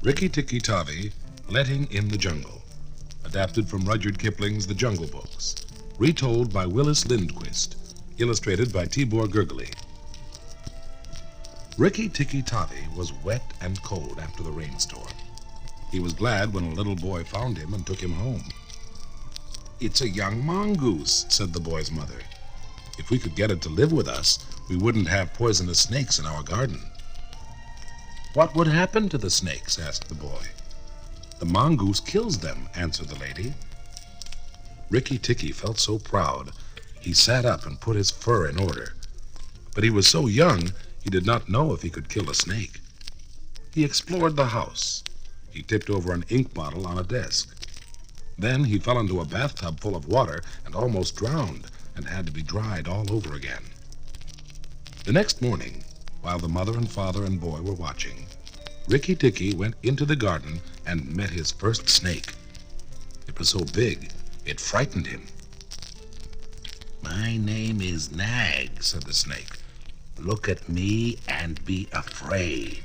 Rikki Tikki Tavi, Letting in the Jungle. Adapted from Rudyard Kipling's The Jungle Books. Retold by Willis Lindquist. Illustrated by Tibor Gergely. Rikki Tikki Tavi was wet and cold after the rainstorm. He was glad when a little boy found him and took him home. "It's a young mongoose," said the boy's mother. "If we could get it to live with us, we wouldn't have poisonous snakes in our garden." "What would happen to the snakes?" asked the boy. "The mongoose kills them," answered the lady. Rikki Tikki felt so proud, he sat up and put his fur in order. But he was so young, he did not know if he could kill a snake. He explored the house. He tipped over an ink bottle on a desk. Then he fell into a bathtub full of water and almost drowned and had to be dried all over again. The next morning, while the mother and father and boy were watching, Rikki Tikki went into the garden and met his first snake. It was so big, it frightened him. "My name is Nag," said the snake. "Look at me and be afraid."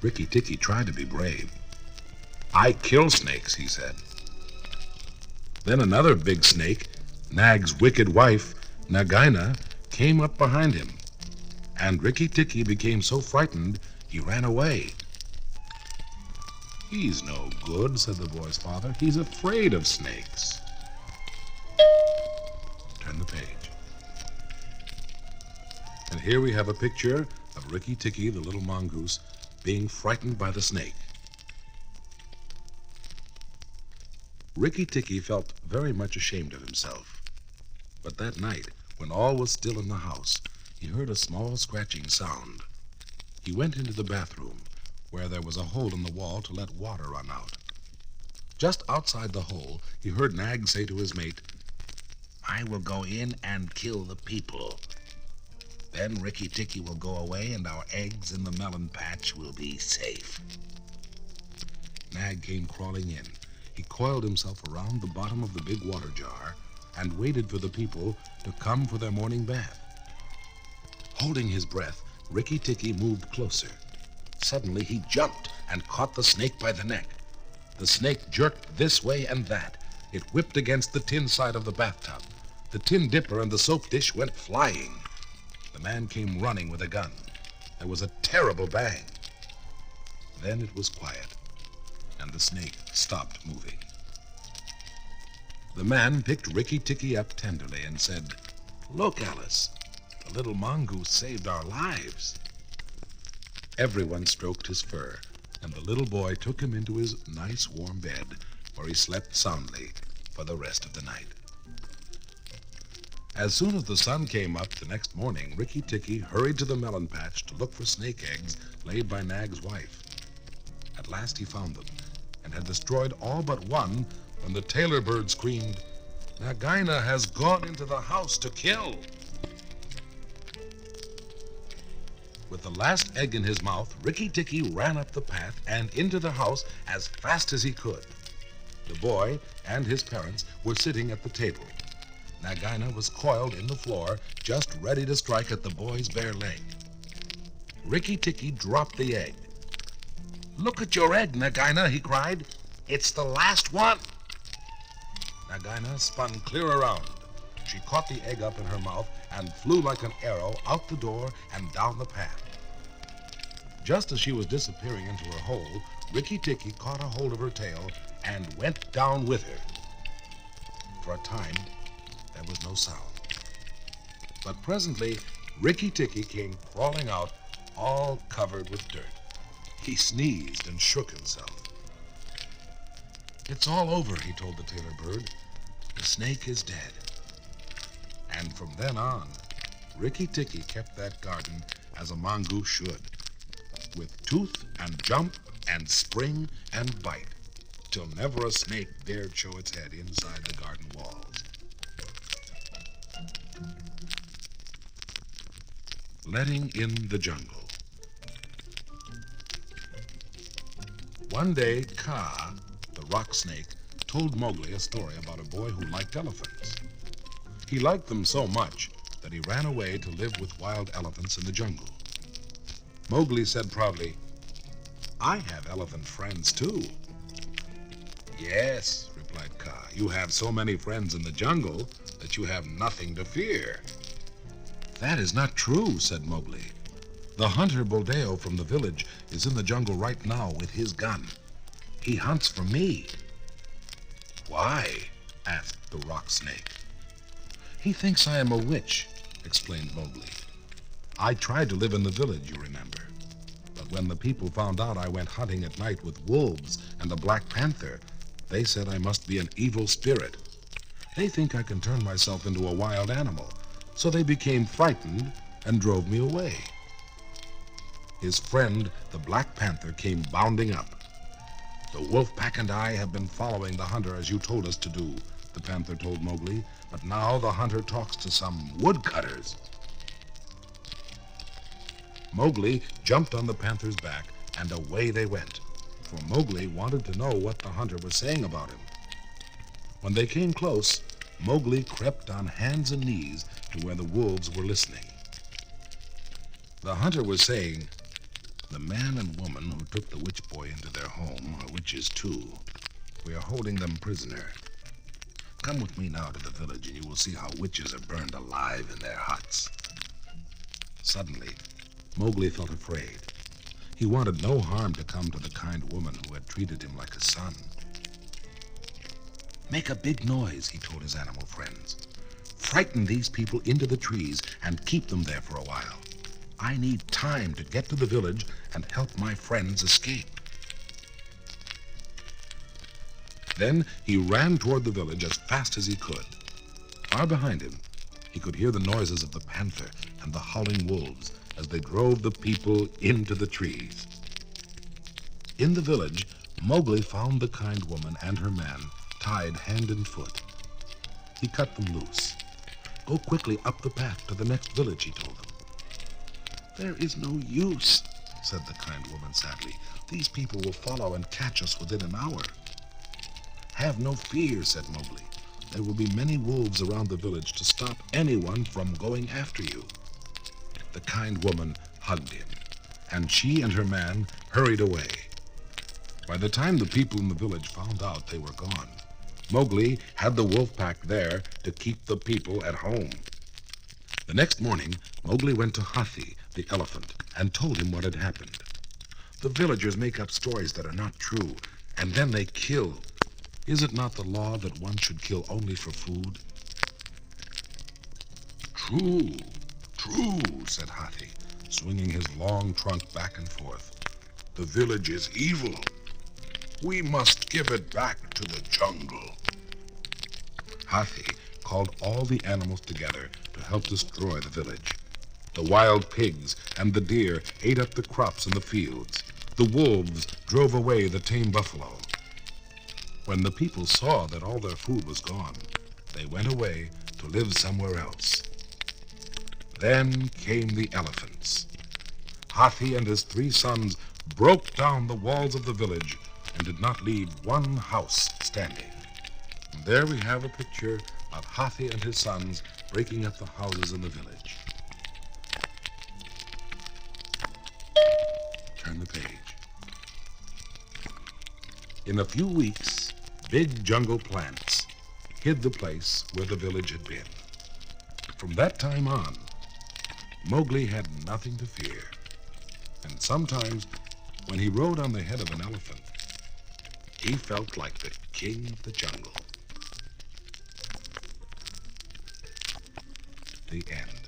Rikki Tikki tried to be brave. "I kill snakes," he said. Then another big snake, Nag's wicked wife, Nagaina, came up behind him. And Rikki Tikki became so frightened, he ran away. "He's no good," said the boy's father. "He's afraid of snakes." Turn the page. And here we have a picture of Rikki Tikki, the little mongoose, being frightened by the snake. Rikki Tikki felt very much ashamed of himself. But that night, when all was still in the house, he heard a small scratching sound. He went into the bathroom, where there was a hole in the wall to let water run out. Just outside the hole, he heard Nag say to his mate, "I will go in and kill the people. Then Rikki Tikki will go away and our eggs in the melon patch will be safe." Nag came crawling in. He coiled himself around the bottom of the big water jar and waited for the people to come for their morning bath. Holding his breath, Rikki Tikki moved closer. Suddenly he jumped and caught the snake by the neck. The snake jerked this way and that. It whipped against the tin side of the bathtub. The tin dipper and the soap dish went flying. The man came running with a gun. There was a terrible bang. Then it was quiet, and the snake stopped moving. The man picked Rikki Tikki up tenderly and said, "Look, Alice, the little mongoose saved our lives." Everyone stroked his fur, and the little boy took him into his nice warm bed, where he slept soundly for the rest of the night. As soon as the sun came up the next morning, Rikki Tikki hurried to the melon patch to look for snake eggs laid by Nag's wife. At last he found them, and had destroyed all but one when the tailor bird screamed, "Nagaina has gone into the house to kill." With the last egg in his mouth, Rikki Tikki ran up the path and into the house as fast as he could. The boy and his parents were sitting at the table. Nagaina was coiled in the floor, just ready to strike at the boy's bare leg. Rikki Tikki dropped the egg. "Look at your egg, Nagaina," he cried. "It's the last one." Nagaina spun clear around. She caught the egg up in her mouth and flew like an arrow out the door and down the path. Just as she was disappearing into her hole, Rikki Tikki caught a hold of her tail and went down with her. For a time, there was no sound. But presently, Rikki Tikki came crawling out, all covered with dirt. He sneezed and shook himself. "It's all over," he told the tailor bird. "The snake is dead." And from then on, Rikki Tikki kept that garden as a mongoose should, with tooth and jump and spring and bite, till never a snake dared show its head inside the garden walls. Letting in the Jungle. One day, Kaa, the rock snake, told Mowgli a story about a boy who liked elephants. He liked them so much that he ran away to live with wild elephants in the jungle. Mowgli said proudly, "I have elephant friends too." "Yes," replied Kaa, "you have so many friends in the jungle that you have nothing to fear." "That is not true," said Mowgli. "The hunter Buldeo from the village is in the jungle right now with his gun. He hunts for me." "Why?" asked the rock snake. "He thinks I am a witch," explained Mowgli. "I tried to live in the village, you remember. But when the people found out I went hunting at night with wolves and a black panther, they said I must be an evil spirit. They think I can turn myself into a wild animal, so they became frightened and drove me away." His friend, the black panther, came bounding up. "The wolf pack and I have been following the hunter as you told us to do," the panther told Mowgli, "but now the hunter talks to some woodcutters." Mowgli jumped on the panther's back, and away they went, for Mowgli wanted to know what the hunter was saying about him. When they came close, Mowgli crept on hands and knees to where the wolves were listening. The hunter was saying, "The man and woman who took the witch boy into their home are witches too. We are holding them prisoner. Come with me now to the village and you will see how witches are burned alive in their huts." Suddenly, Mowgli felt afraid. He wanted no harm to come to the kind woman who had treated him like a son. "Make a big noise," he told his animal friends. "Frighten these people into the trees and keep them there for a while. I need time to get to the village and help my friends escape." Then he ran toward the village as fast as he could. Far behind him, he could hear the noises of the panther and the howling wolves as they drove the people into the trees. In the village, Mowgli found the kind woman and her man tied hand and foot. He cut them loose. "Go quickly up the path to the next village," he told them. "There is no use," said the kind woman sadly. "These people will follow and catch us within an hour." "Have no fear," said Mowgli. "There will be many wolves around the village to stop anyone from going after you." The kind woman hugged him, and she and her man hurried away. By the time the people in the village found out they were gone, Mowgli had the wolf pack there to keep the people at home. The next morning, Mowgli went to Hathi, the elephant, and told him what had happened. "The villagers make up stories that are not true, and then they kill. Is it not the law that one should kill only for food?" "True, true," said Hathi, swinging his long trunk back and forth. "The village is evil. We must give it back to the jungle." Hathi called all the animals together to help destroy the village. The wild pigs and the deer ate up the crops in the fields. The wolves drove away the tame buffalo. When the people saw that all their food was gone, they went away to live somewhere else. Then came the elephants. Hathi and his 3 sons broke down the walls of the village and did not leave one house standing. And there we have a picture of Hathi and his sons breaking up the houses in the village. Turn the page. In a few weeks, big jungle plants hid the place where the village had been. From that time on, Mowgli had nothing to fear. And sometimes, when he rode on the head of an elephant, he felt like the king of the jungle. The end.